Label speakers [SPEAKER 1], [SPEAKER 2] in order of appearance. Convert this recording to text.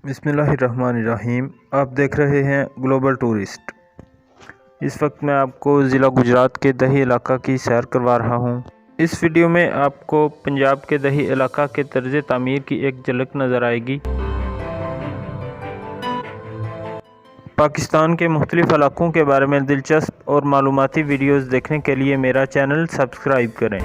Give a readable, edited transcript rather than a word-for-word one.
[SPEAKER 1] बिस्मिल्लाहिर्रहमानिर्रहीम। आप देख रहे हैं ग्लोबल टूरिस्ट। इस वक्त मैं आपको ज़िला गुजरात के दही इलाका की सैर करवा रहा हूं। इस वीडियो में आपको पंजाब के दही इलाका के तर्ज तामीर की एक झलक नज़र आएगी। पाकिस्तान के मुख्तलिफ़ इलाकों के बारे में दिलचस्प और मालूमाती वीडियोज़ देखने के लिए मेरा चैनल सब्सक्राइब करें।